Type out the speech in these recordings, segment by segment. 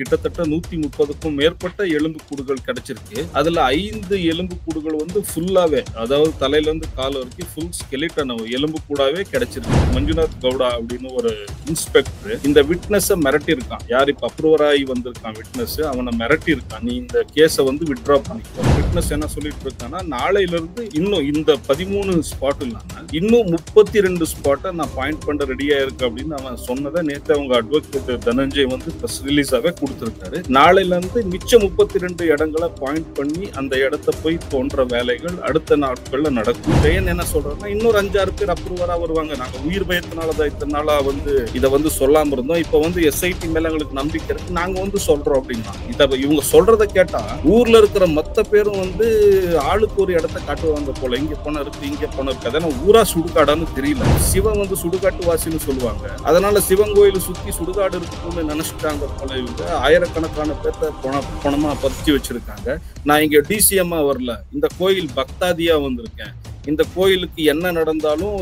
கிட்டத்தட்ட 130க்கும் மேற்பட்ட எலும்பு கூடுகள் கிடைச்சிருக்கு. அதுல 5 எலும்பு கூடுகள் வந்து ஃபுல்லாவே, அதாவது தலையில இருந்து கால் வரைக்கும் ஃபுல் ஸ்கெலிட்டன் எலும்பு கூடாவே கிடைச்சிருக்கு. மஞ்சுநாத் கவுடா அப்படின்னு ஒரு இன்ஸ்பெக்டர் இந்த விட்னஸ மிரட்டி இருக்கான். யார் இப்ப அப்ரூவர் ஆகி வந்திருக்கான் விட்னஸ், அவனை மிரட்டி இருக்கான், நீ இந்த கேஸை வந்து வித்ட்ரா பண்ணிக்கோ. விட்னஸ் என்ன சொல்லிட்டு இருக்கான்னா, நாளையில இருந்து இன்னும் இந்த 13 ஸ்பாட் இல்லாம இன்னும் 32 ஸ்பாட்டை நான் பாயிண்ட் பண்ண ரெடியா இருக்கு அப்படின்னு அவன் சொன்னதை நேற்று அவங்க அட்வொகேட் தனஞ்சய் வந்து பிரஸ் ரிலீஸாவே கொடுத்திருக்காரு. நாளையில இருந்து மிச்ச 32 இடங்களை பாயிண்ட் பண்ணி அந்த இடத்தை போய் தோன்ற வேலைகள் அடுத்த நாட்கள்ல நடக்கும். ஜெயன் என்ன சொல்றாருன்னா, இன்னொரு 5-6 பேர் அப்ரூவரா வருவாங்க, நாங்க உயிர் பயத்தினாலதான் இத்தனை நாளா வந்து இதை வந்து சொல்லாம இருந்தோம், இப்ப வந்து எஸ்ஐடி மேல எங்களுக்கு நம்பிக்கை இருக்கு, நாங்க வந்து சொல்றோம் அப்படின்னா. இத இவங்க சொல்றதை கேட்டா ஊர்ல இருக்கிற மொத்த பேரும் வந்து ஆளுக்கு ஒரு இடத்தை காட்டுவாங்க போல, இங்க போன இருக்கு இங்க போன இருக்கு. அதனால ஊரா சுடுகாடான்னு தெரியல. சிவன் வந்து சுடுகாட்டு வாசின்னு சொல்லுவாங்க, அதனால சிவன் கோயில சுத்தி சுடுகாடு இருக்குன்னு நினைச்சிட்டாங்க போல. இவங்க ஆயிரக்கணக்கான பேர்த்த பணமா பதிச்சு வச்சிருக்காங்க. நான் இங்க டிசிஎம்மா வரல, இந்த கோயில் பக்தாதியா வந்திருக்கேன், இந்த கோயிலுக்கு என்ன நடந்தாலும்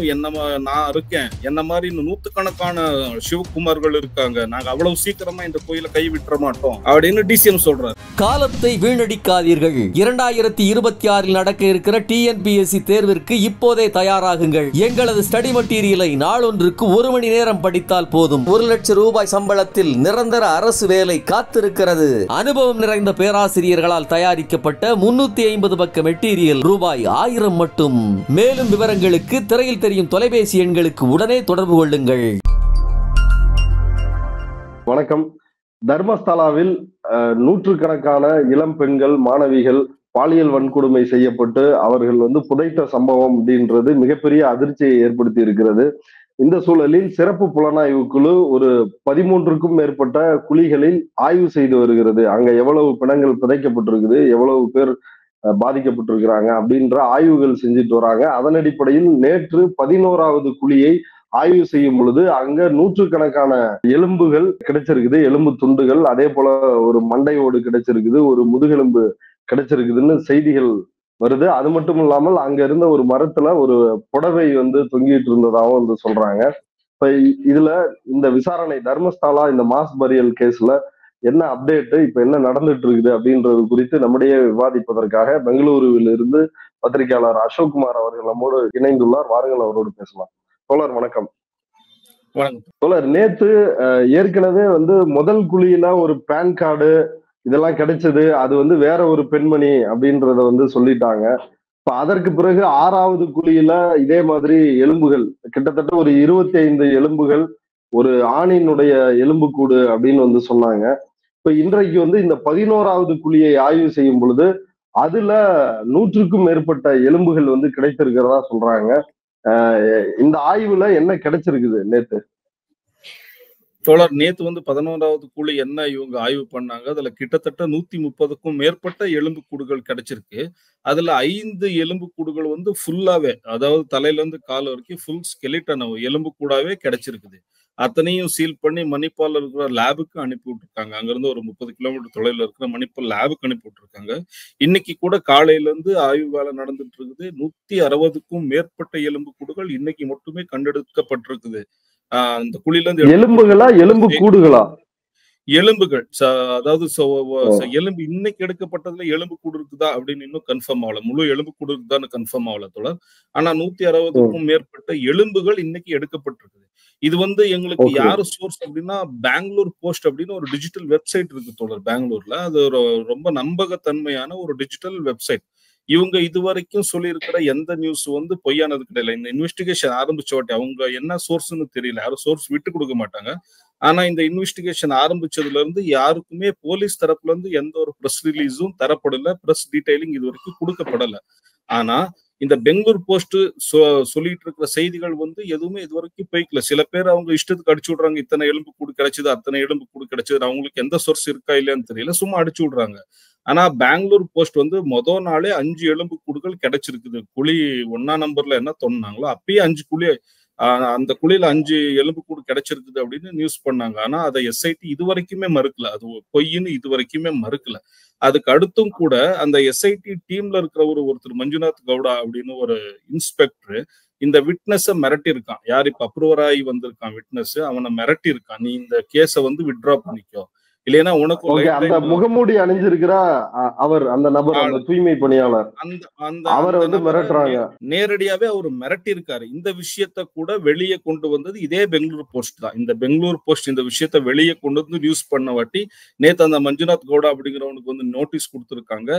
நான் இருக்கேன், என்ன மாதிரி நூத்துக்கணக்கான சிவகுமார்கள் இருக்காங்க, நாங்க அவ்வளவு சீக்கிரமா இந்த கோயிலை கைவிட்டுற மாட்டோம் அப்படின்னு டிசிஎம் சொல்றாரு. காலத்தை வீணடிக்காதீர்கள். 2026 நடக்க இருக்கிற டிஎன்பிஎஸ்சி தேர்விற்கு இப்போதே தயாராகுங்கள். எங்களது ஸ்டடி மெட்டீரியலை நாளொன்றுக்கு 1 மணி நேரம் படித்தால் போதும். 1 லட்சம் ரூபாய் சம்பளத்தில் நிரந்தர அரசு வேலை காத்திருக்கிறது. அனுபவம் நிறைந்த பேராசிரியர்களால் தயாரிக்கப்பட்ட 350 பக்க மெட்டீரியல் ரூபாய் 1000 மட்டும். மேலும் விவரங்களுக்கு திரையில் தெரியும் தொலைபேசி எண்களுக்கு உடனே தொடர்பு கொள்ளுங்கள். வணக்கம். தர்மஸ்தலாவில் நூற்றுக்கணக்கான இளம் பெண்கள் மாணவிகள் பாலியல் வன்கொடுமை செய்யப்பட்டு அவர்கள் வந்து புதைத்த சம்பவம் அப்படின்றது மிகப்பெரிய அதிர்ச்சியை ஏற்படுத்தி இருக்கிறது. இந்த சூழலில் சிறப்பு புலனாய்வு குழு ஒரு 13க்கும் மேற்பட்ட குழிகளில் ஆய்வு செய்து வருகிறது. அங்க எவ்வளவு பிணங்கள் புதைக்கப்பட்டிருக்குது, எவ்வளவு பேர் பாதிக்கப்பட்டிருக்கிறாங்க அப்படின்ற ஆய்வுகள் செஞ்சுட்டு வராங்க. அதன் அடிப்படையில் நேற்று 11வது குழியை ஆய்வு செய்யும் பொழுது அங்க நூற்றுக்கணக்கான எலும்புகள் கிடைச்சிருக்குது, எலும்பு துண்டுகள், அதே போல ஒரு மண்டையோடு கிடைச்சிருக்குது, ஒரு முதுகெலும்பு கிடைச்சிருக்குதுன்னு செய்திகள் வருது. அது மட்டும் இல்லாமல் அங்க இருந்த ஒரு மரத்துல ஒரு புடவை வந்து தொங்கிட்டு இருந்ததாகவும் வந்து சொல்றாங்க. இப்ப இதுல இந்த விசாரணை தர்மஸ்தலா இந்த மாஸ் பரியல் கேஸ்ல என்ன அப்டேட், இப்ப என்ன நடந்துட்டு இருக்குது அப்படின்றது குறித்து நம்முடைய விவாதிப்பதற்காக பெங்களூருவில் இருந்து பத்திரிகையாளர் அசோக்குமார் அவர்கள் நம்மோடு இணைந்துள்ளார். வாருங்கள் அவரோடு பேசலாம். தோழர் வணக்கம். தோழர், நேத்து ஏற்கனவே வந்து முதல் குழியில ஒரு பேன் கார்டு இதெல்லாம் கிடைச்சது, அது வந்து வேற ஒரு பெண்மணி அப்படின்றத வந்து சொல்லிட்டாங்க. இப்ப அதற்கு பிறகு 6வது குழியில இதே மாதிரி எலும்புகள் கிட்டத்தட்ட ஒரு 25 எலும்புகள், ஒரு ஆணினுடைய எலும்பு கூடு அப்படின்னு வந்து சொன்னாங்க. இப்ப இன்றைக்கு வந்து இந்த 11வது குழியை ஆய்வு செய்யும் பொழுது அதுல 100க்கும் மேற்பட்ட எலும்புகள் வந்து கிடைத்திருக்கிறதா சொல்றாங்க. இந்த ஆய்வுல என்ன கிடைச்சிருக்குது நேத்து? தோழர், நேத்து வந்து 11வது குழி என்ன இவங்க ஆய்வு பண்ணாங்க, அதுல கிட்டத்தட்ட 130க்கும் மேற்பட்ட எலும்பு கூடுகள் கிடைச்சிருக்கு. அதுல 5 எலும்பு கூடுகள் வந்து ஃபுல்லாவே, அதாவது தலையில இருந்து கால் வரைக்கும் ஃபுல் ஸ்கெலிட்டன் எலும்பு கூடாவே கிடைச்சிருக்குது. அத்தனையும் சீல் பண்ணி மணிப்பால் இருக்கிற லேபுக்கு அனுப்பி விட்டுருக்காங்க. அங்கிருந்து ஒரு 30 கிலோமீட்டர் தொலைவில் இருக்கிற மணிப்பால் லேபுக்கு அனுப்பி விட்டுருக்காங்க. இன்னைக்கு கூட காலையில இருந்து ஆய்வு வேலை நடந்துட்டு இருக்குது. 160க்கும் மேற்பட்ட எலும்பு கூடுகள் இன்னைக்கு மட்டுமே கண்டெடுக்கப்பட்டிருக்குது. அந்த குழியில இருந்து எலும்புகளா எலும்பு கூடுகளா? எலும்புகள், அதாவது எலும்பு இன்னைக்கு எடுக்கப்பட்டதுல எலும்பு கூடு இருக்குதா அப்படின்னு இன்னும் கன்ஃபார்ம் ஆகல. முழு எலும்பு கூடு இருக்குதான்னு கன்ஃபார்ம் ஆகல தோழர். ஆனா 160க்கும் மேற்பட்ட எலும்புகள் இன்னைக்கு எடுக்கப்பட்டிருக்குது. இது வந்து எங்களுக்கு யாரு சோர்ஸ் அப்படின்னா, பெங்களூர் போஸ்ட் அப்படின்னு ஒரு டிஜிட்டல் வெப்சைட் இருக்கு தோழர் பெங்களூர்ல. அது ரொம்ப நம்பகத்தன்மையான ஒரு டிஜிட்டல் வெப்சைட். இவங்க இதுவரைக்கும் சொல்லியிருக்கிற எந்த நியூஸ் வந்து பொய்யானது கிடையாது. இந்த இன்வெஸ்டிகேஷன் ஆரம்பிச்ச வாட்டி அவங்க என்ன சோர்ஸ்ன்னு தெரியல, யாரும் சோர்ஸ் விட்டு கொடுக்க மாட்டாங்க. ஆனா இந்த இன்வெஸ்டிகேஷன் ஆரம்பிச்சதுல இருந்து யாருக்குமே போலீஸ் தரப்புல இருந்து எந்த ஒரு பிரஸ் ரிலீஸும் தரப்படல, பிரஸ் டீடைலிங் இது வரைக்கும் கொடுக்கப்படல. ஆனா இந்த பெங்களூர் போஸ்ட் சொல்லிட்டு இருக்கிற செய்திகள் வந்து எதுவுமே இது வரைக்கும் போய்க்கல. சில பேர் அவங்க இஷ்டத்துக்கு அடிச்சு விடுறாங்க, இத்தனை எலும்பு கூடு கிடைச்சது, அத்தனை எலும்பு கூடு கிடைச்சது, அவங்களுக்கு எந்த சோர்ஸ் இருக்கா இல்லையான்னு தெரியல, சும்மா அடிச்சு விடுறாங்க. ஆனா பெங்களூர் போஸ்ட் வந்து மொதல் நாளே 5 எலும்பு கூடுகள் கிடைச்சிருக்குது. குழி 1ஆம் நம்பர்ல என்ன தோணுனாங்களோ அப்பயே 5 குழி, அந்த குழியில 5 எலும்பு கூடு கிடைச்சிருக்குது அப்படின்னு நியூஸ் பண்ணாங்க. ஆனா அதை எஸ்ஐடி இது வரைக்குமே மறுக்கல, அது பொய்ன்னு இது வரைக்குமே மறுக்கல. அதுக்கு அடுத்தும் கூட அந்த எஸ்ஐடி டீம்ல இருக்கிற ஒருத்தர் மஞ்சுநாத் கவுடா அப்படின்னு ஒரு இன்ஸ்பெக்டர் இந்த விட்னஸ மிரட்டி இருக்கான். யார் இப்ப அப்ரூவர் ஆகி வந்திருக்கான் விட்னஸ், அவனை மிரட்டி இருக்கான், நீ இந்த கேஸை வந்து வித்ட்ரா பண்ணிக்கோ, இல்லைன்னா உனக்கும் ஓகே, லைஃப் அந்த டைம் முகமூடி அணிஞ்சிருக்கிற அவர், அந்த நபர், அந்த ஆளு தூய்மை பணியாளர், அந்த அந்த அவரை அந்த வந்து நபரை மிரட்டுறாங்க. நேரடியாவே அவர் மிரட்டி இருக்காரு. இந்த விஷயத்த கூட வெளியே கொண்டு வந்தது இதே பெங்களூர் போஸ்ட் தான். இந்த பெங்களூர் போஸ்ட் இந்த விஷயத்த வெளியே கொண்டு வந்து நியூஸ் பண்ண வாட்டி நேத்து அந்த மஞ்சுநாத் கவுடா அப்படிங்கிறவனுக்கு வந்து நோட்டீஸ் கொடுத்திருக்காங்க.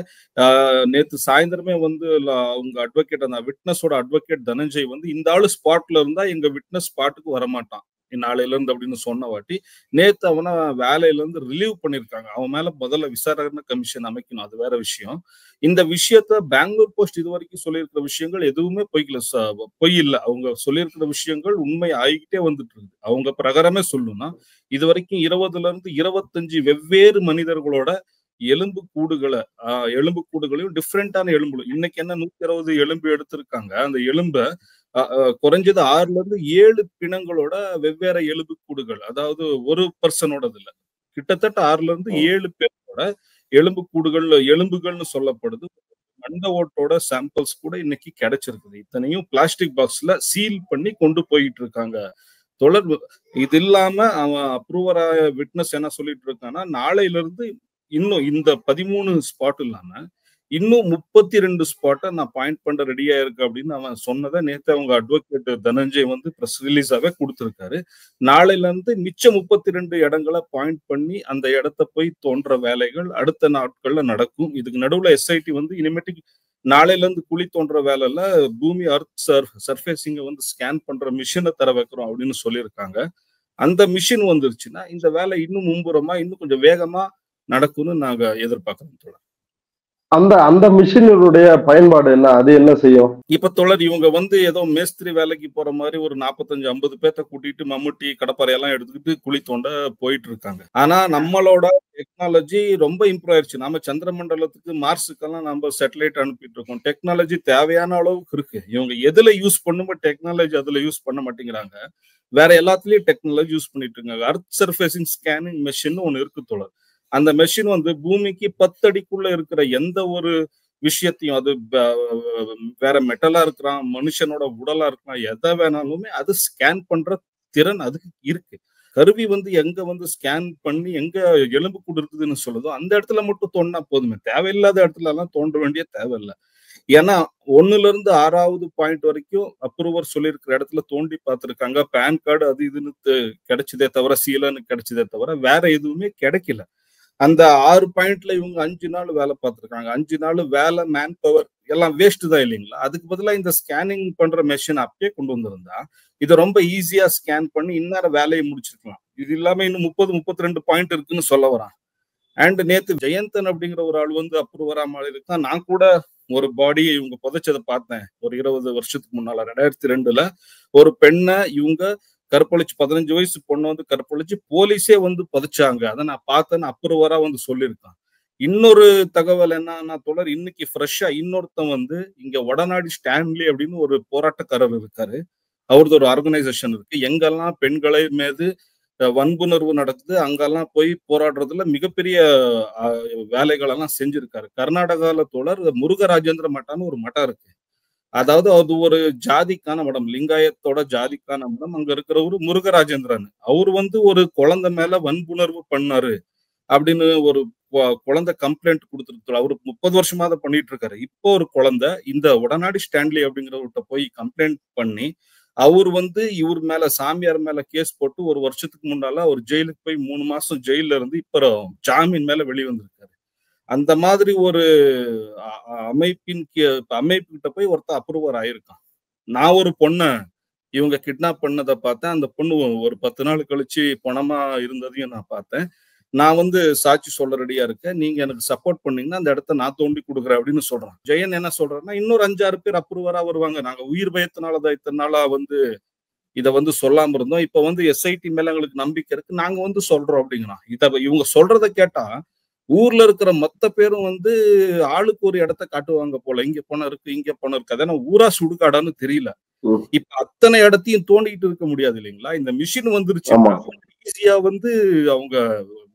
நேத்து சாயந்தரமே வந்து அவங்க அட்வொகேட், அந்த விட்னஸோட அட்வொகேட் தனஞ்சய் வந்து இந்த ஆளு ஸ்பாட்ல இருந்தா எங்க விட்னஸ் ஸ்பாட்டுக்கு வரமாட்டான் நாளையில இருந்து அப்படின்னு சொன்ன வாட்டி நேத்து அவனை வேலையில இருந்து ரிலீவ் பண்ணிருக்காங்க. அவன் மேல முதல்ல விசாரணை கமிஷன் அமைக்கணும், அது வேற விஷயம். இந்த விஷயத்த பெங்களூர் போஸ்ட் இது வரைக்கும் சொல்லியிருக்கிற விஷயங்கள் எதுவுமே பொய் இல்ல. அவங்க சொல்லியிருக்கிற விஷயங்கள் உண்மை ஆகிக்கிட்டே வந்துட்டு இருக்கு. அவங்க பிரகாரமே சொல்லணும்னா இது வரைக்கும் 20ல இருந்து 25 வெவ்வேறு மனிதர்களோட எலும்பு கூடுகளை எலும்பு கூடுகளையும் டிஃப்ரெண்டான எலும்பு, இன்னைக்கு என்ன 160 எலும்பு எடுத்திருக்காங்க. அந்த எலும்ப குறைஞ்சது 6ல இருந்து 7 பிணங்களோட வெவ்வேறு எலும்பு கூடுகள், அதாவது ஒரு பர்சனோடது இல்ல, கிட்டத்தட்ட 6ல இருந்து 7 பேரோட எலும்பு கூடுகள், எலும்புகள்னு சொல்லப்படுது. மண்ட ஓட்டோட சாம்பிள்ஸ் கூட இன்னைக்கு கிடைச்சிருக்குது. இத்தனையும் பிளாஸ்டிக் பாக்ஸ்ல சீல் பண்ணி கொண்டு போயிட்டு இருக்காங்க. தொடர்பு இது இல்லாம அவன் அப்ரூவரா விட்னஸ் என்ன சொல்லிட்டு இருக்கான்னா, நாளையில இருந்து இன்னும் இந்த 13 ஸ்பாட் இல்லாம இன்னும் 32 ஸ்பாட்டை நான் பாயிண்ட் பண்ண ரெடியா இருக்கு அப்படின்னு அவன் சொன்னதை நேத்து அவங்க அட்வொகேட் தனஞ்சய் வந்து பிரஸ் ரிலீஸாவே கொடுத்திருக்காரு. நாளையில இருந்து மிச்ச 32 இடங்களை பாயிண்ட் பண்ணி அந்த இடத்த போய் தோன்ற வேலைகள் அடுத்த நாட்கள்ல நடக்கும். இதுக்கு நடுவுல எஸ்ஐடி வந்து இனிமேட்டுக்கு நாளையில இருந்து குழி தோன்ற வேலையில பூமி அர்த் சர்ஃபேசிங்க வந்து ஸ்கேன் பண்ற மிஷினை தர வைக்கிறோம் அப்படின்னு சொல்லியிருக்காங்க. அந்த மிஷின் வந்துருச்சுன்னா இந்த வேலை இன்னும் மும்புறமா இன்னும் கொஞ்சம் வேகமா நடக்கும்னு நாங்க எதிர்பார்க்கிறோம். அந்த அந்த மிஷினுடைய பயன்பாடு என்ன, அது என்ன செய்யும்? இப்ப தொடர் இவங்க வந்து ஏதோ மேஸ்திரி வேலைக்கு போற மாதிரி ஒரு 45-50 பேர்த்த கூட்டிட்டு மம்முட்டி கடப்பாறையெல்லாம் எடுத்துக்கிட்டு குழி தோண்ட போயிட்டு இருக்காங்க. ஆனா நம்மளோட டெக்னாலஜி ரொம்ப இம்ப்ரூவ் ஆயிருச்சு. நம்ம சந்திர மண்டலத்துக்கு மார்ஸுக்கெல்லாம் நம்ம சேட்டலைட் அனுப்பிட்டு இருக்கோம். டெக்னாலஜி தேவையான அளவுக்கு இருக்கு. இவங்க எதுல யூஸ் பண்ணுமோ டெக்னாலஜி அதுல யூஸ் பண்ண மாட்டேங்கிறாங்க. வேற எல்லாத்துலயும் டெக்னாலஜி யூஸ் பண்ணிட்டு இருக்காங்க. அர்த் சர்ஃபேசிங் ஸ்கேனிங் மெஷின் ஒன்னு இருக்கு தோழர். அந்த மெஷின் வந்து பூமிக்கு 10 அடிக்குள்ள இருக்கிற எந்த ஒரு விஷயத்தையும், அது வேற மெட்டலா இருக்கலாம், மனுஷனோட உடலா இருக்கலாம், எதை வேணாலுமே அது ஸ்கேன் பண்ற திறன் அதுக்கு இருக்கு. கருவி வந்து எங்க வந்து ஸ்கேன் பண்ணி எங்க எலும்பு கூடு இருக்குதுன்னு சொல்லுதோ அந்த இடத்துல மட்டும் தோண்டினா போதுமே, தேவையில்லாத இடத்துல எல்லாம் தோன்ற வேண்டிய தேவையில்லை. ஏன்னா 1ல இருந்து 6வது பாயிண்ட் வரைக்கும் அப்ரூவர் சொல்லியிருக்கிற இடத்துல தோண்டி பார்த்திருக்காங்க. பேன் கார்டு அது இதுன்னு கிடைச்சதே தவிர, சீலன்னு கிடைச்சதே தவிர வேற எதுவுமே கிடைக்கல. அந்த 6 பாயிண்ட்ல இவங்க 5 நாள் வேலை பார்த்திருக்காங்க. 5 நாள் வேலை, மேன் பவர் எல்லாம் வேஸ்ட் தான் இல்லைங்களா? அதுக்கு பதிலா இந்த ஸ்கேனிங் பண்ற மெஷின் அப்பயே கொண்டு வந்திருந்தா இதை ரொம்ப ஈஸியா ஸ்கேன் பண்ணி இந்நேரம் வேலையை முடிச்சிருக்கலாம். இது இல்லாம இன்னும் 30-32 பாயிண்ட் இருக்குன்னு சொல்ல வரான். அண்ட் நேத்து ஜெயந்தன் அப்படிங்கிற ஒரு ஆள் வந்து அப்ரூவரா மாதிரி இருக்கான். நான் கூட ஒரு பாடியை இவங்க புதைச்சதை பார்த்தேன் ஒரு 20 வருஷத்துக்கு முன்னால 2002ல ஒரு பெண்ணை இவங்க கற்பழிச்சு, 15 வயசு பொண்ணு வந்து கற்பழிச்சு போலீஸே வந்து புதைச்சாங்க. அதை நான் பார்த்தேன்னு அப்ரூவரா வந்து சொல்லியிருக்கான். இன்னொரு தகவல் என்னன்னா தொடர், இன்னைக்கு ஃப்ரெஷ்ஷா இன்னொருத்தன் வந்து இங்க வடநாடு ஸ்டான்லி அப்படின்னு ஒரு போராட்டக்காரர் இருக்காரு. அவரது ஒரு ஆர்கனைசேஷன் இருக்கு. எங்கெல்லாம் பெண்களை மீது வன்புணர்வு நடக்குது அங்கெல்லாம் போய் போராடுறதுல மிகப்பெரிய வேலைகள் எல்லாம் செஞ்சிருக்காரு. கர்நாடகால தொடர் முருகராஜேந்திர மட்டான்னு ஒரு மட்டம் இருக்கு. அதாவது அது ஒரு ஜாதிக்கான மடம், லிங்காயத்தோட ஜாதிக்கான மடம். அங்க இருக்கிற ஒரு முருகராஜேந்திரன் அவர் வந்து ஒரு குழந்தை மேல வன்புணர்வு பண்ணாரு அப்படின்னு ஒரு குழந்தை கம்ப்ளைண்ட் கொடுத்துருக்கு. அவரு 30 வருஷமா அதை பண்ணிட்டு இருக்காரு. இப்போ ஒரு குழந்தை இந்த உடனாடி ஸ்டான்லி அப்படிங்கிறவர்கிட்ட போய் கம்ப்ளைண்ட் பண்ணி அவர் வந்து இவர் மேல, சாமியார் மேல கேஸ் போட்டு ஒரு வருஷத்துக்கு முன்னால அவர் ஜெயிலுக்கு போய் 3 மாசம் ஜெயில இருந்து இப்போ ஜாமீன் மேல வெளியே வந்திருக்காரு. அந்த மாதிரி ஒரு அமைப்பு கிட்ட போய் ஒருத்தர் அப்ரூவர் ஆயிருக்கான். நான் ஒரு பொண்ணை இவங்க கிட்னாப் பண்ணதை பார்த்தேன். அந்த பொண்ணு ஒரு 10 நாள் கழிச்சு பணமா இருந்ததையும் நான் பார்த்தேன். நான் வந்து சாட்சி சொல்ல ரெடியா இருக்கேன், நீங்க எனக்கு சப்போர்ட் பண்ணீங்கன்னா அந்த இடத்த நான் தோண்டி கொடுக்குறேன் அப்படின்னு சொல்றான். ஜெயன் என்ன சொல்றாருன்னா, இன்னொரு 5-6 பேர் அப்ரூவரா வருவாங்க, நாங்க உயிர் பயத்தினாலதான் இத்தனை நாளா வந்து இதை வந்து சொல்லாம இருந்தோம், இப்ப வந்து எஸ்ஐடி மேல எங்களுக்கு நம்பிக்கை இருக்கு, நாங்க வந்து சொல்றோம் அப்படிங்கிறான். இவங்க சொல்றதை கேட்டா ஊர்ல இருக்கிற மொத்த பேரும் வந்து ஆளுக்கு ஒரு இடத்த காட்டுவாங்க போல, இங்க பணம் இருக்கு இங்க பணம் இருக்கு. அதனால ஊரா சுடுகாடான்னு தெரியல. இப்ப அத்தனை இடத்தையும் தோண்டிட்டு இருக்க முடியாது இல்லைங்களா? இந்த மிஷின் வந்துருச்சுன்னா ஈஸியா வந்து அவங்க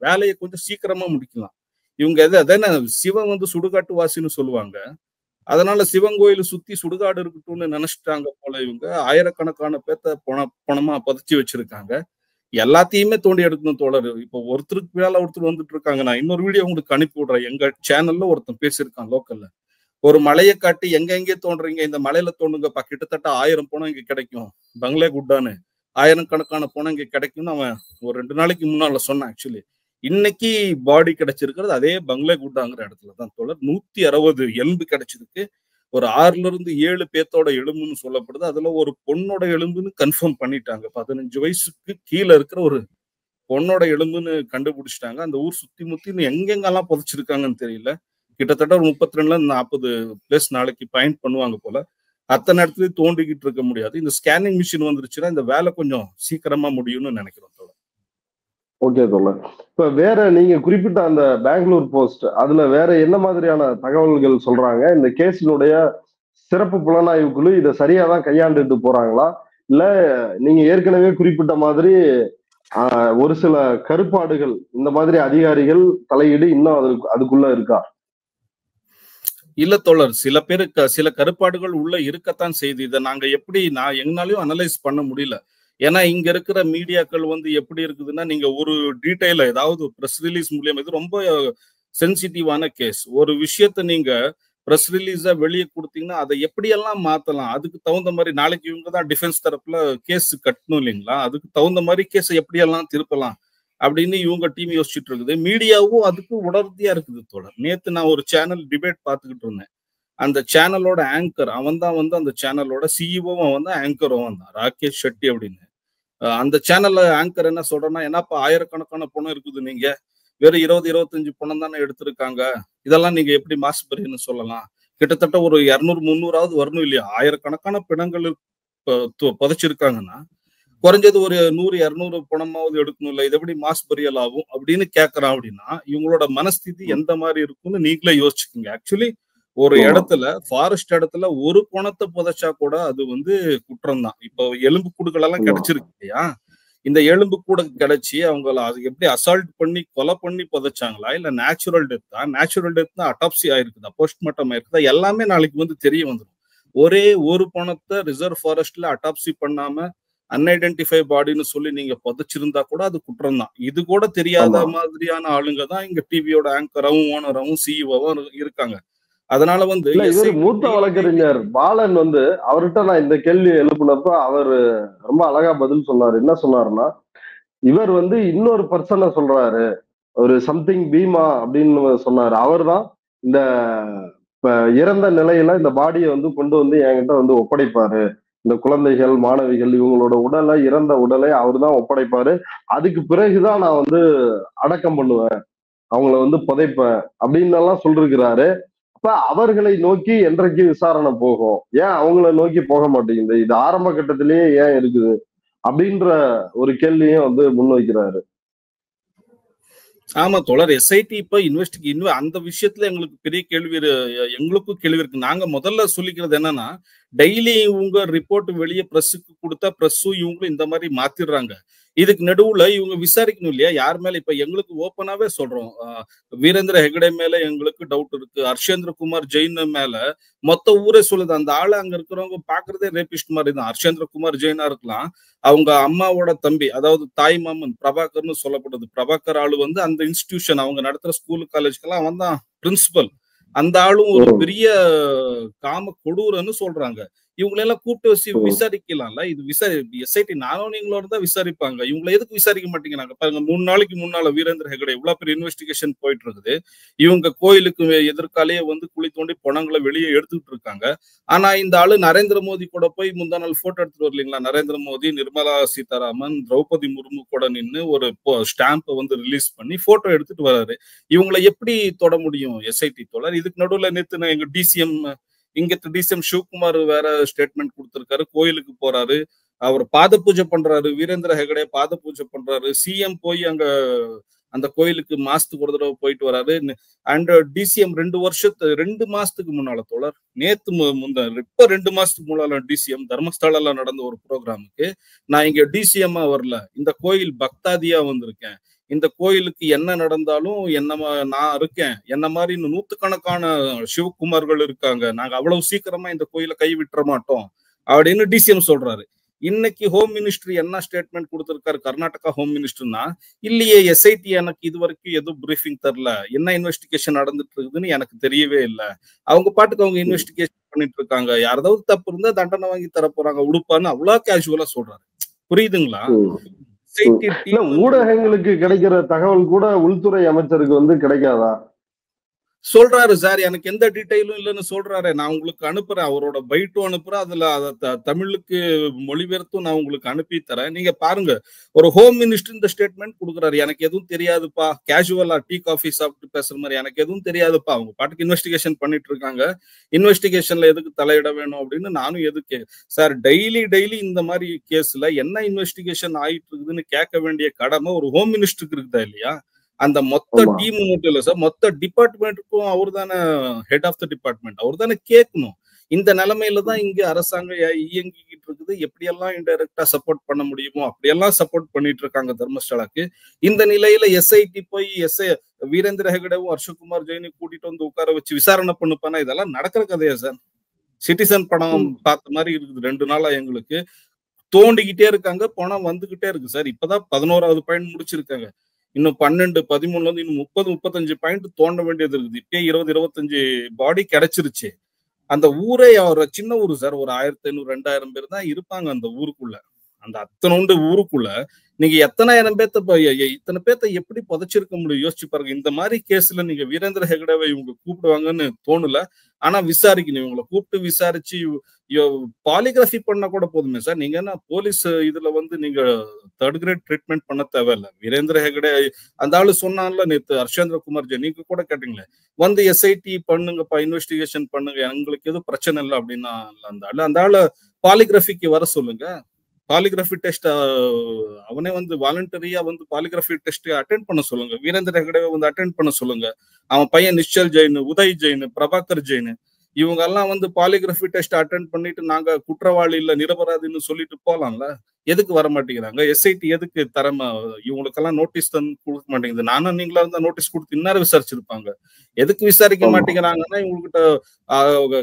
வேலையை கொஞ்சம் சீக்கிரமா முடிக்கலாம். இவங்க அதான சிவன் வந்து சுடுகாட்டு வாசின்னு சொல்லுவாங்க. அதனால சிவன் கோயில சுத்தி சுடுகாடு இருக்கட்டும்னு நினைச்சிட்டாங்க போல. இவங்க ஆயிரக்கணக்கான பேத்த பணமா பதிச்சு வச்சிருக்காங்க. எல்லாத்தையுமே தோண்டி எடுக்கணும் தோழர். இப்போ ஒருத்தருக்கு மேல ஒருத்தர் வந்துட்டு இருக்காங்க. நான் இன்னொரு வீடியோ உங்களுக்கு அனுப்பி விடுறேன். எங்க சேனல்ல ஒருத்தன் பேசியிருக்கான் லோக்கல்ல. ஒரு மலையை காட்டி எங்க தோன்றீங்க, இந்த மலையில தோண்டுங்கப்பா, கிட்டத்தட்ட 1000 பணம் இங்க கிடைக்கும், பங்களே குட்டான்னு 1000 கணக்கான பணம் இங்க கிடைக்கும்னு அவன் ஒரு 2 நாளைக்கு முன்னால சொன்னான். ஆக்சுவலி இன்னைக்கு பாடி கிடைச்சிருக்கிறது அதே பங்களே குட்டாங்கிற இடத்துல தான் தோழர். 160 எலும்பு கிடைச்சிருக்கு. ஒரு 6ல இருந்து 7 பேத்தோட எலும்புன்னு சொல்லப்படுது. அதுல ஒரு பொண்ணோட எலும்புன்னு கன்ஃபார்ம் பண்ணிட்டாங்க. 15 வயசுக்கு கீழே இருக்கிற ஒரு பொண்ணோட எலும்புன்னு கண்டுபிடிச்சிட்டாங்க. அந்த ஊர் சுத்தி முத்தி எங்கெங்கெல்லாம் புதைச்சிருக்காங்கன்னு தெரியல. கிட்டத்தட்ட ஒரு 32ல இருந்து 40 பிளேஸ் நாளைக்கு பாயிண்ட் பண்ணுவாங்க போல. அத்தனை இடத்துலயும் தோண்டிக்கிட்டு இருக்க முடியாது. இந்த ஸ்கேனிங் மிஷின் வந்துருச்சுன்னா இந்த வேலை கொஞ்சம் சீக்கிரமா முடியும்னு நினைக்கிறோம் தோழர். ஓகே தோழர். இப்ப வேற நீங்க குறிப்பிட்ட அந்த பெங்களூர் போஸ்ட், அதுல வேற என்ன மாதிரியான தகவல்கள் சொல்றாங்க? இந்த கேஸினுடைய சிறப்பு புலனாய்வு குழு இதை சரியா தான் கையாண்டுட்டு போறாங்களா, இல்ல நீங்க ஏற்கனவே குறிப்பிட்ட மாதிரி ஒரு சில கருப்பாடுகள், இந்த மாதிரி அதிகாரிகள் தலையீடு இன்னும் அதுக்குள்ள இருக்கா? இல்ல தோழர், சில பேருக்கு சில கருப்பாடுகள் உள்ள இருக்கத்தான் செய்து. இதை நாங்க எப்படி எங்கனாலையும் அனலைஸ் பண்ண முடியல. ஏன்னா இங்க இருக்கிற மீடியாக்கள் வந்து எப்படி இருக்குதுன்னா, நீங்க ஒரு டீடைல ஏதாவது பிரஸ் ரிலீஸ் மூலியமா, இது ரொம்ப சென்சிட்டிவான கேஸ். ஒரு விஷயத்த நீங்க பிரஸ் ரிலீஸா வெளியே கொடுத்தீங்கன்னா அதை எப்படியெல்லாம் மாத்தலாம், அதுக்கு தகுந்த மாதிரி நாளைக்கு இவங்க தான் டிஃபென்ஸ் தரப்புல கேஸ் கட்டணும் இல்லைங்களா, அதுக்கு தகுந்த மாதிரி கேஸை எப்படியெல்லாம் திருப்பலாம் அப்படின்னு இவங்க டீம் யோசிச்சுட்டு இருக்குது. மீடியாவும் அதுக்கு உடனடியா இருக்குது தோழர். நேத்து நான் ஒரு சேனல் டிபேட் பார்த்துக்கிட்டு இருந்தேன். அந்த சேனலோட ஆங்கர் அவன் தான் வந்து அந்த சேனலோட சிஇஓவும் அவன் தான், ஆங்கரும் அவன் தான், ராகேஷ் ஷெட்டி அப்படின்னு. அந்த சேனல்ல ஆங்கர் என்ன சொல்றேன்னா, என்னப்பா ஆயிரக்கணக்கான பணம் இருக்குது, நீங்க வெறும் 20-25 பணம் தானே எடுத்திருக்காங்க, இதெல்லாம் நீங்க எப்படி மாசுபரின்னு சொல்லலாம்? கிட்டத்தட்ட ஒரு 200-300ஆவது வரணும் இல்லையா? ஆயிரக்கணக்கான பிணங்கள் புதைச்சிருக்காங்கன்னா குறைஞ்சது ஒரு 100-200 பணமாவது எடுக்கணும் இல்ல, இது எப்படி மாஸ் பரியல் ஆகும் அப்படின்னு கேட்கறான். அப்படின்னா இவங்களோட மனஸ்திதி எந்த மாதிரி இருக்கும்னு நீங்களே யோசிச்சுக்கோங்க. ஆக்சுவலி ஒரு இடத்துல, ஃபாரஸ்ட் இடத்துல ஒரு பணத்தை புதைச்சா கூட அது வந்து குற்றம் தான். இப்போ எலும்பு கூடுகள் எல்லாம் கிடைச்சிருக்கு இல்லையா, இந்த எலும்பு கூட கிடைச்சி அவங்கள அது எப்படி அசால்ட் பண்ணி கொலை பண்ணி புதைச்சாங்களா, இல்ல நேச்சுரல் டெத்தா? நேச்சுரல் டெத்னா அட்டாப்சி ஆயிருக்குதா, போஸ்ட்மார்ட்டம் ஆயிருக்குதா, எல்லாமே நாளைக்கு வந்து தெரிய வந்துடும். ஒரே ஒரு பணத்தை ரிசர்வ் ஃபாரஸ்ட்ல அட்டாப்சி பண்ணாம அன்ஐடென்டிஃபை பாடின்னு சொல்லி நீங்க புதைச்சிருந்தா கூட அது குற்றம் தான். இது கூட தெரியாத மாதிரியான ஆளுங்க தான் இங்க டிவியோட ஆங்கராவும் ஓனராவும் சிஇஓவும் இருக்காங்க. அதனால வந்து மூத்த வழக்கறிஞர் பாலன் வந்து அவர்கிட்ட நான் இந்த கேள்வி எழுப்புனப்ப அவர் ரொம்ப அழகா பதில் சொன்னாரு. என்ன சொன்னாருன்னா, இவர் வந்து இன்னொரு பர்சனை சொல்றாரு, ஒரு சம்திங் பீமா அப்படின்னு சொன்னாரு. அவர் தான் இந்த இறந்த நிலையில இந்த பாடியை வந்து கொண்டு வந்து என்கிட்ட வந்து ஒப்படைப்பாரு. இந்த குழந்தைகள், மாணவிகள் இவங்களோட உடலை, இறந்த உடலை அவர் தான் ஒப்படைப்பாரு. அதுக்கு பிறகுதான் நான் வந்து அடக்கம் பண்ணுவேன், அவங்கள வந்து புதைப்பேன் அப்படின்னு எல்லாம் சொல்லிருக்கிறாரு. அப்ப அவர்களை நோக்கி என்றைக்கு விசாரணை போகும்? ஏன் அவங்கள நோக்கி போக மாட்டேங்குது? இது ஆரம்ப கட்டத்திலேயே ஏன் இருக்குது அப்படின்ற ஒரு கேள்வியும் வந்து முன்வைக்கிறாரு. ஆமா தோழர், எஸ்ஐடி இப்ப அந்த விஷயத்துல எங்களுக்கு பெரிய கேள்வி, எங்களுக்கும் கேள்வி இருக்கு. நாங்க முதல்ல சொல்லிக்கிறது என்னன்னா, டெய்லி இவங்க ரிப்போர்ட் வெளியே பிரஸ்ஸுக்கு கொடுத்தா பிரஸ்ஸும் இவங்களும் இந்த மாதிரி மாத்திடுறாங்க. இதுக்கு நடுவுல இவங்க விசாரிக்கணும் இல்லையா யார் மேல. இப்ப எங்களுக்கு ஓப்பனாவே சொல்றோம், வீரேந்திர ஹெகடே மேல எங்களுக்கு டவுட் இருக்கு, ஹர்ஷேந்திர குமார் ஜெயின் மேல மொத்த ஊரே சொல்லுது அந்த ஆளு அங்க இருக்கிறவங்க பாக்குறதே ரேபிஸ்ட் மாதிரி தான். ஹர்ஷேந்திர குமார் ஜெயினா இருக்கலாம், அவங்க அம்மாவோட தம்பி, அதாவது தாய் மாமன் பிரபாகர்னு சொல்லப்படுது. பிரபாகர் ஆளு வந்து அந்த இன்ஸ்டிடியூஷன் அவங்க நடத்துற ஸ்கூல் காலேஜ்க்கெல்லாம் அவன் தான் பிரின்சிபல். அந்த ஆளும் ஒரு பெரிய காம கொடூரன்னு சொல்றாங்க. இவங்களெல்லாம் கூப்பிட்டு வச்சு விசாரிக்கலாம்ல. இது எஸ்ஐடி நானும் நீங்களோட தான் விசாரிப்பாங்க. இவங்களை எதுக்கு விசாரிக்க மாட்டேங்கிறாங்க பாருங்க. 3 நாளைக்கு முன்னால வீரேந்திர ஹெகடே இவ்வளவு பெரிய இன்வெஸ்டிகேஷன் போயிட்டு இருக்குது. இவங்க கோயிலுக்கு எதிர்காலேயே வந்து குழி தோண்டி பணங்களை வெளியே எடுத்துக்கிட்டு இருக்காங்க. ஆனா இந்த ஆளு நரேந்திர மோடி கூட போய் முந்தா நாள் போட்டோ எடுத்துட்டு வரலீங்களா? நரேந்திர மோடி, நிர்மலா சீதாராமன், திரௌபதி முர்மு கூட நின்று ஒரு ஸ்டாம்பை வந்து ரிலீஸ் பண்ணி போட்டோ எடுத்துட்டு வராரு. இவங்களை எப்படி தொட முடியும் எஸ்ஐடி தோழர்? இதுக்கு நடுவுல நேத்து எங்க டிசிஎம் சிவகுமார் வேற ஸ்டேட்மெண்ட் கொடுத்திருக்காரு. கோயிலுக்கு போறாரு, அவர் பாத பூஜை பண்றாரு, வீரேந்திர ஹெகடே பாத பூஜை பண்றாரு. சிஎம் போய் அங்க அந்த கோயிலுக்கு மாசத்துக்கு ஒரு தடவை போயிட்டு வராரு. அண்ட் டிசிஎம் 2 மாசத்துக்கு முன்னால தோழர், நேத்து இப்ப 2 மாசத்துக்கு முன்னால டிசிஎம் தர்மஸ்தலால நடந்த ஒரு ப்ரோக்ராமுக்கு நான் இங்க டிசிஎம்மா வரல, இந்த கோயில் பக்தாதியா வந்திருக்கேன், இந்த கோயிலுக்கு என்ன நடந்தாலும் நான் இருக்கேன், என்ன மாதிரி இன்னும் 100கணக்கான சிவகுமார்கள் இருக்காங்க, நாங்க அவ்வளவு சீக்கிரமா இந்த கோயிலை கைவிட்டுற மாட்டோம் அப்படின்னு டிசிஎம் சொல்றாரு. இன்னைக்கு ஹோம் மினிஸ்ட்ரி என்ன ஸ்டேட்மெண்ட் கொடுத்திருக்காரு கர்நாடகா ஹோம் மினிஸ்டர்னா, இல்லையே எஸ்ஐடி எனக்கு இது வரைக்கும் எதுவும் பிரீஃபிங் தரல, என்ன இன்வெஸ்டிகேஷன் நடந்துட்டு இருக்குதுன்னு எனக்கு தெரியவே இல்லை, அவங்க பாட்டுக்கு அவங்க இன்வெஸ்டிகேஷன் பண்ணிட்டு இருக்காங்க, யாராவது தப்பு இருந்தா தண்டனை வாங்கி தர போறாங்க உடுப்பான்னு அவ்வளவு கேஷுவலா சொல்றாரு. புரியுதுங்களா? ஊடகங்களுக்கு கிடைக்கிற தகவல் கூட உள்துறை அமைச்சருக்கு வந்து கிடைக்காதா? சொல்றாரு சார், எனக்கு எந்த டீடைலும் இல்லைன்னு சொல்றாரு. நான் உங்களுக்கு அனுப்புறேன், அவரோட பைட்டும் அனுப்புறேன், அதுல தமிழுக்கு மொழிபெயர்த்தும் நான் உங்களுக்கு அனுப்பி தரேன். நீங்க பாருங்க, ஒரு ஹோம் மினிஸ்டர் இந்த ஸ்டேட்மெண்ட் கொடுக்குறாரு, எனக்கு எதுவும் தெரியாதுப்பா, கேஷுவலா டீ காஃபி சாப்பிட்டு பேசுற மாதிரி, எனக்கு எதுவும் தெரியாதுப்பா, அவங்க பாட்டுக்கு இன்வெஸ்டிகேஷன் பண்ணிட்டு இருக்காங்க, இன்வெஸ்டிகேஷன்ல எதுக்கு தலையிட வேணும் அப்படின்னு நானும் எதுக்கு சார், டெய்லி இந்த மாதிரி கேஸ்ல என்ன இன்வெஸ்டிகேஷன் ஆயிட்டு இருக்குதுன்னு கேட்க வேண்டிய கடமை ஒரு ஹோம் மினிஸ்டருக்கு இருக்குதா இல்லையா? அந்த மொத்த டீம் மட்டும் இல்ல சார், மொத்த டிபார்ட்மெண்ட்டுக்கும் அவர் தானே ஹெட் ஆஃப் த டிபார்ட்மெண்ட், அவர் தானே கேட்கணும். இந்த நிலைமையில தான் இங்க அரசாங்கம் இயங்கிக்கிட்டு இருக்குது. எப்படியெல்லாம் இன்டைரக்டா சப்போர்ட் பண்ண முடியுமோ அப்படியெல்லாம் சப்போர்ட் பண்ணிட்டு இருக்காங்க தர்மஸ்தலாக்கு. இந்த நிலையில எஸ்ஐடி போய் வீரேந்திர ஹெகடேவும் ஹர்ஷகுமார் ஜெயினையும் கூட்டிட்டு வந்து உட்கார வச்சு விசாரணை பண்ணுப்பானா? இதெல்லாம் நடக்கிற கதையா சார்? சிட்டிசன் படம் பார்த்த மாதிரி இருக்குது 2 நாளா எங்களுக்கு. தோண்டிக்கிட்டே இருக்காங்க, பணம் வந்துகிட்டே இருக்கு சார். இப்பதான் 11வது பாயிண்ட் முடிச்சிருக்காங்க, இன்னும் 12, 13 வந்து இன்னும் 30, 35 பாயிண்ட் தோண்ட வேண்டியது இருக்குது. இப்பயே 20, 25 பாடி கிடைச்சிருச்சு. அந்த ஊரே ஒரு சின்ன ஊரு சார், ஒரு 1500, 2000 பேர் தான் இருப்பாங்க அந்த ஊருக்குள்ள. அந்த அத்தனோண்டு ஊருக்குள்ள நீங்க இத்தனை பேர்த்த எப்படி புதைச்சிருக்க முடியும்? யோசிச்சு பாருங்க. இந்த மாதிரி கேஸ்ல நீங்க வீரேந்திர ஹெகடேவை இவங்க கூப்பிடுவாங்கன்னு தோணல. ஆனா விசாரிக்கணும், இவங்களை கூப்பிட்டு விசாரிச்சு பாலிகிராஃபி பண்ண கூட போதுமே சார். நீங்க என்ன போலீஸ் இதுல வந்து நீங்க 3rd கிரேட் ட்ரீட்மெண்ட் பண்ண தேவையில்ல. வீரேந்திர ஹெகடே அந்த ஆளு சொன்னான்ல நேத்து, ஹர்ஷேந்திர குமார் ஜெயின், நீங்க கூட கேட்டீங்களே, வந்து எஸ்ஐடி பண்ணுங்கப்பா, இன்வெஸ்டிகேஷன் பண்ணுங்க, எங்களுக்கு எதுவும் பிரச்சனை இல்லை அப்படின்னா அந்த ஆளு பாலிகிராஃபிக்கு வர சொல்லுங்க. பாலிகிராஃபி டெஸ்ட் அவனே வந்து வாலண்டரியா வந்து பாலிகிராஃபி டெஸ்ட் அட்டென்ட் பண்ண சொல்லுங்க. வீரேந்திர ஹெகடேவை வந்து அட்டென்ட் பண்ண சொல்லுங்க. அவன் பையன் நிஷல் ஜெயின், உதய் ஜெயின், பிரபாகர் ஜெயின், இவங்க எல்லாம் வந்து பாலிகிராஃபி டெஸ்ட் அட்டென்ட் பண்ணிட்டு நாங்க குற்றவாளி இல்ல நிரபராதின்னு சொல்லிட்டு போலாம்ல. எதுக்கு வர மாட்டேங்கிறாங்க? எஸ்ஐடி எதுக்கு இவங்களுக்கெல்லாம் நோட்டீஸ் கொடுக்க மாட்டேங்குது? நானும் நீங்களா இருந்தா நோட்டீஸ் கொடுத்து இந்நேரம் விசாரிச்சிருப்பாங்க. எதுக்கு விசாரிக்க மாட்டேங்கிறாங்கன்னா, இவங்ககிட்ட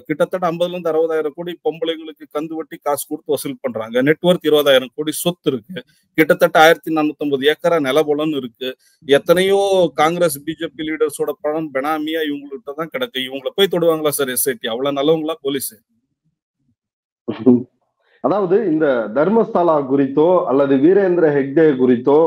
கிட்டத்தட்ட 50ல இருந்து 60,000 கோடி பொம்பளைங்களுக்கு கந்து வட்டி காசு கொடுத்து வசூல் பண்றாங்க. நெட்வொர்க் 20,000 கோடி சொத்து இருக்கு. கிட்டத்தட்ட 1450 ஏக்கரா நிலபலம் இருக்கு. எத்தனையோ காங்கிரஸ் பிஜேபி லீடர்ஸோட பணம் பெனாமியா இவங்ககிட்ட தான் கிடக்கு. இவங்களை போய் தொடுவாங்களா சார் எஸ்ஐடி? அவ்வளவு நல்லவங்களா போலீஸ்? அதாவது இந்த தர்மஸ்தலா குறித்தோ அல்லது வீரேந்திர ஹெக்டே குறித்தோ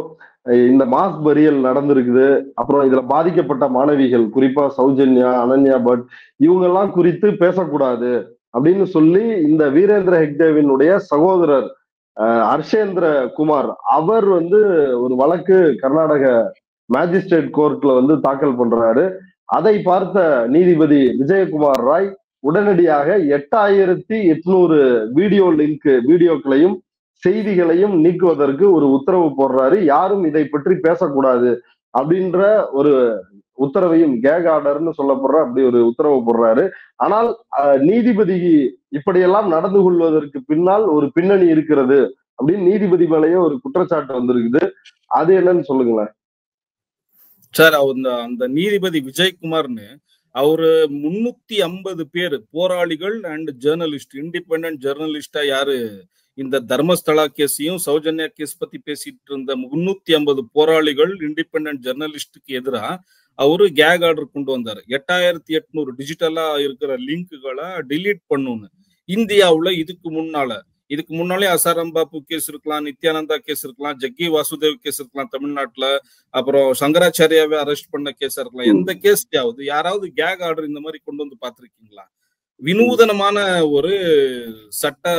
இந்த மாஸ் பரியல் நடந்திருக்குது, அப்புறம் இதுல பாதிக்கப்பட்ட மாணவிகள், குறிப்பா சௌஜன்யா, அனன்யா பட், இவங்க எல்லாம் குறித்து பேசக்கூடாது அப்படின்னு சொல்லி இந்த வீரேந்திர ஹெக்டேவினுடைய சகோதரர் ஹர்ஷேந்திர குமார் அவர் வந்து ஒரு வழக்கு கர்நாடக மேஜிஸ்ட்ரேட் கோர்ட்ல வந்து தாக்கல் பண்றாரு. அதை பார்த்த நீதிபதி விஜயகுமார் ராய் உடனடியாக 8800 வீடியோக்களையும் செய்திகளையும் நீக்குவதற்கு ஒரு உத்தரவு போடுறாரு. யாரும் இதை பற்றி பேசக்கூடாது அப்படின்ற ஒரு உத்தரவையும், கேக் ஆர்டர்னு சொல்லப்படுற அப்படி ஒரு உத்தரவு போடுறாரு. ஆனால் நீதிபதி இப்படியெல்லாம் நடந்து கொள்வதற்கு பின்னால் ஒரு பின்னணி இருக்கிறது அப்படின்னு நீதிபதி மேலேயே ஒரு குற்றச்சாட்டு வந்திருக்குது. அது என்னன்னு சொல்லுங்களேன் சார். அந்த நீதிபதி விஜயகுமார்னு அவரு 350 பேர் போராளிகள் அண்ட் ஜேர்னலிஸ்ட், இண்டிபெண்டன்ட் ஜேர்னலிஸ்டா யாரு இந்த தர்மஸ்தலா கேஸையும் சௌஜன்யா கேஸ் பத்தி பேசிட்டு இருந்த 350 போராளிகள் இண்டிபெண்டன்ட் ஜேர்னலிஸ்டுக்கு எதிராக அவரு கேக் ஆர்டர் கொண்டு வந்தாரு. 8800 டிஜிட்டலா இருக்கிற லிங்க்குகளை டிலீட் பண்ணணும்னு. இந்தியாவுல இதுக்கு முன்னாலே அசாராம் பாபு கேஸ் இருக்கலாம், நித்யானந்தா கேஸ் இருக்கலாம், ஜக்கி வாசுதேவ் கேஸ் இருக்கலாம் தமிழ்நாட்டுல, அப்புறம் சங்கராச்சாரியாவே அரெஸ்ட் பண்ண கேஸா இருக்கலாம். எந்த கேஸ்லயாவது யாராவது கேக் ஆர்டர் இந்த மாதிரி கொண்டு வந்து பாத்திருக்கீங்களா? வினூதனமான ஒரு சட்ட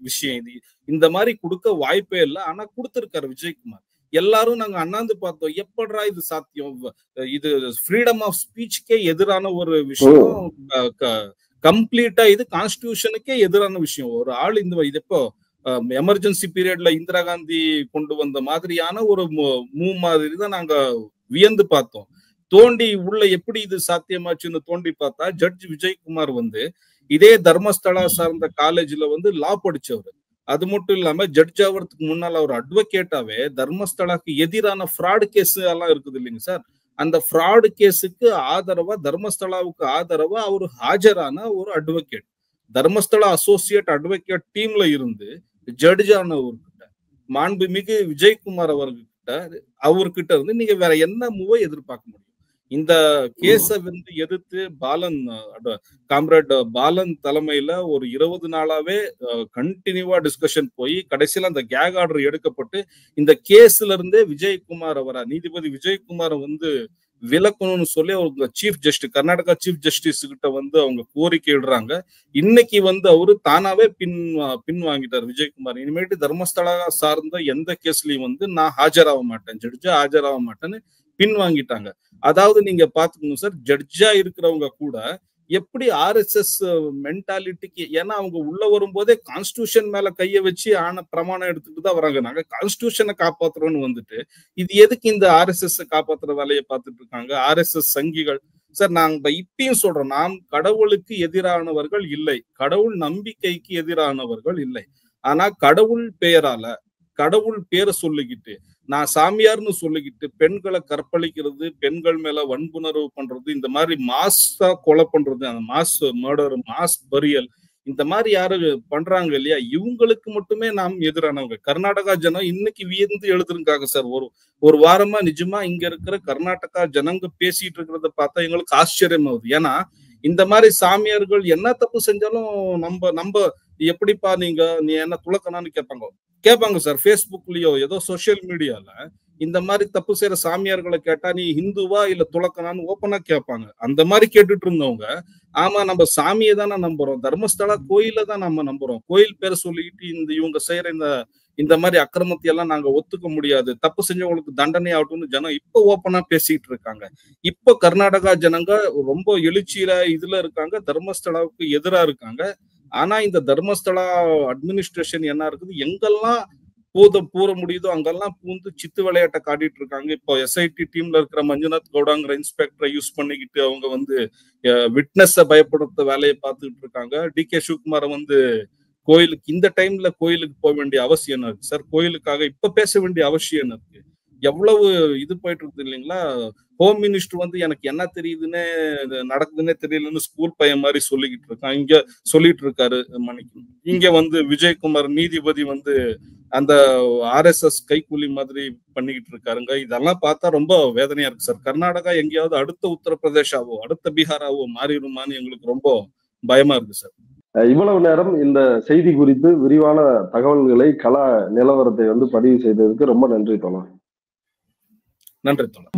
விஷயம் இது. இந்த மாதிரி கொடுக்க வாய்ப்பே இல்லை. ஆனா கொடுத்திருக்காரு விஜயகுமார். எல்லாரும் நாங்க அண்ணாந்து பார்த்தோம், எப்படா இது சாத்தியம்? இது ஃப்ரீடம் ஆஃப் ஸ்பீச்சுக்கே எதிரான ஒரு விஷயம், கம்ப்ளீட்டா இது கான்ஸ்டிடியூஷனுக்கே எதிரான விஷயம். ஒரு ஆள் இது எப்போ எமர்ஜென்சி பீரியட்ல இந்திரா காந்தி கொண்டு வந்த மாதிரியான ஒரு மூவ் மாதிரி தான் நாங்க வியந்து பார்த்தோம். தோண்டி உள்ள எப்படி இது சாத்தியமாச்சுன்னு தோண்டி பார்த்தா, ஜட்ஜ் விஜயகுமார் வந்து இதே தர்மஸ்தலா சார்ந்த காலேஜ்ல வந்து லா படிச்சவர். அது மட்டும் இல்லாம ஜட்ஜ் ஆகிறதுக்கு முன்னால ஒரு அட்வொகேட்டாவே தர்மஸ்தலாக்கு எதிரான ஃப்ராடு கேஸ் எல்லாம் இருக்குது இல்லைங்க சார், அந்த ஃப்ராடு கேஸுக்கு ஆதரவா, தர்மஸ்தலாவுக்கு ஆதரவா அவர் ஆஜரான ஒரு அட்வொகேட். தர்மஸ்தலா அசோசியேட் அட்வொகேட் டீம்ல இருந்து ஜடேஜானவர்கிட்ட, மாண்புமிகு விஜயகுமார் அவர்கிட்ட இருந்து நீங்க வேற என்ன மூவை எதிர்பார்க்க முடியும்? இந்த கேஸ வந்து எதிர்த்து காம்ரேட் பாலன் தலைமையில ஒரு 20 நாளாவே கண்டினியூவா டிஸ்கஷன் போய் கடைசியில அந்த கேக் ஆர்டர் எடுக்கப்பட்டு இந்த கேஸ்ல இருந்தே விஜயகுமார் நீதிபதி விஜயகுமார் வந்து விலக்கணும்னு சொல்லி அவங்க chief justice, Karnataka chief justice கிட்ட வந்து அவங்க கோரிக்கை இடுறாங்க. இன்னைக்கு வந்து அவரு தானாவே பின் வாங்கிட்டார் விஜயகுமார். இனிமேட்டு தர்மஸ்தலா சார்ந்த எந்த கேஸ்லயும் வந்து நான் ஆஜராக மாட்டேன், ஜட்ஜா ஆஜராக மாட்டேன்னு பின் வாங்கிட்டாங்க. அதாவது நீங்க பாத்துக்கணும் சார், ஜட்ஜா இருக்கிறவங்க கூட எப்படி RSS மென்டாலிட்டிக்கு, ஏன்னா அவங்க உள்ள வரும்போதே கான்ஸ்டிடியூஷன் மேல கைய வச்சு பிரமாணம் எடுத்துட்டு தான் வராங்க. நாங்க கான்ஸ்டிடியூஷனை காப்பாத்துறோம்னு வந்துட்டு இது எதுக்கு இந்த RSS காப்பாத்துற வேலையை பார்த்துட்டு இருக்காங்க RSS சங்கிகள்? சார் நாங்க இப்பயும் சொல்றோம், நாம் கடவுளுக்கு எதிரானவர்கள் இல்லை, கடவுள் நம்பிக்கைக்கு எதிரானவர்கள் இல்லை. ஆனா கடவுள் பெயரால, கடவுள் பேரை சொல்லிக்கிட்டு, நான் சாமியார்னு சொல்லிக்கிட்டு பெண்களை கற்பழிக்கிறது, பெண்கள் மேல வன்புணர்வு பண்றது, இந்த மாதிரி மாஸா கொலை பண்றது, அந்த மாஸ் மர்டர், மாஸ் பரியல், இந்த மாதிரி யாரு பண்றாங்க இல்லையா, இவங்களுக்கு மட்டுமே நாம் எதிரானவங்க. கர்நாடகா ஜனம் இன்னைக்கு வியந்து எழுதுருக்காங்க சார். ஒரு வாரமா நிஜமா இங்க இருக்கிற கர்நாடகா ஜனங்க பேசிட்டு இருக்கிறத பார்த்தா எங்களுக்கு ஆச்சரியமாகுது. ஏன்னா இந்த மாதிரி சாமியார்கள் என்ன தப்பு செஞ்சாலும் நம்ம எப்படிப்பா நீ என்ன துளக்கணான்னு கேட்பாங்க சார். பேஸ்புக்லயோ ஏதோ சோசியல் மீடியால இந்த மாதிரி தப்பு செய்யற சாமியார்களை கேட்டா நீ ஹிந்துவா இல்ல துளக்கணான்னு ஓப்பனா கேட்பாங்க. அந்த மாதிரி கேட்டுட்டு இருந்தவங்க, ஆமா நம்ம சாமியை தானே நம்புறோம், தர்மஸ்தலா கோயில தான் நம்ம நம்புறோம், கோயில் பேரை சொல்லிக்கிட்டு இவங்க செய்யற இந்த மாதிரி அக்கிரமத்தை எல்லாம் நாங்க ஒத்துக்க முடியாது, தப்பு செஞ்சவங்களுக்கு தண்டனை ஆகட்டும்னு ஜனம் இப்ப ஓப்பனா பேசிட்டு இருக்காங்க. இப்ப கர்நாடகா ஜனங்க ரொம்ப எழுச்சியில இதுல இருக்காங்க, தர்மஸ்தலாவுக்கு எதிரா இருக்காங்க. ஆனா இந்த தர்மஸ்தலா அட்மினிஸ்ட்ரேஷன் என்ன இருக்குது, எங்கெல்லாம் பூர முடியுதோ அங்கெல்லாம் பூந்து சித்து விளையாட்டை காட்டிட்டு இருக்காங்க. இப்போ SIT டீம்ல இருக்கிற மஞ்சுநாத் கவுடாங்கிற இன்ஸ்பெக்டரை யூஸ் பண்ணிக்கிட்டு அவங்க வந்து விட்னஸ பயப்படுத்த வேலையை பார்த்துட்டு இருக்காங்க. DK சிவகுமாரை வந்து கோயிலுக்கு இந்த டைம்ல கோயிலுக்கு போக வேண்டிய அவசியம் என்ன இருக்கு சார்? கோயிலுக்காக இப்ப பேச வேண்டிய அவசியம் என்ன இருக்கு? எவ்வளவு இது போயிட்டு இருக்குது இல்லைங்களா? ஹோம் மினிஸ்டர் வந்து எனக்கு என்ன தெரியுதுன்னு நடக்குதுன்னே தெரியலன்னு ஸ்கூல் பையன் மாதிரி சொல்லிக்கிட்டு இருக்கான். இங்க சொல்லிட்டு இருக்காரு மணிக்கு. இங்க வந்து விஜயகுமார் நீதிபதி வந்து அந்த RSS கைக்கூலி மாதிரி பண்ணிக்கிட்டு இருக்காருங்க. இதெல்லாம் பார்த்தா ரொம்ப வேதனையா இருக்கு சார். கர்நாடகா எங்கேயாவது அடுத்த உத்தரப்பிரதேசாவோ அடுத்த பீகாராவோ மாறிடுமான்னு எங்களுக்கு ரொம்ப பயமா இருக்கு சார். இவ்வளவு நேரம் இந்த செய்தி குறித்து விரிவான தகவல்களை, கள நிலவரத்தை வந்து பதிவு செய்ததுக்கு ரொம்ப நன்றி தோழர். நன்றி தோழர்.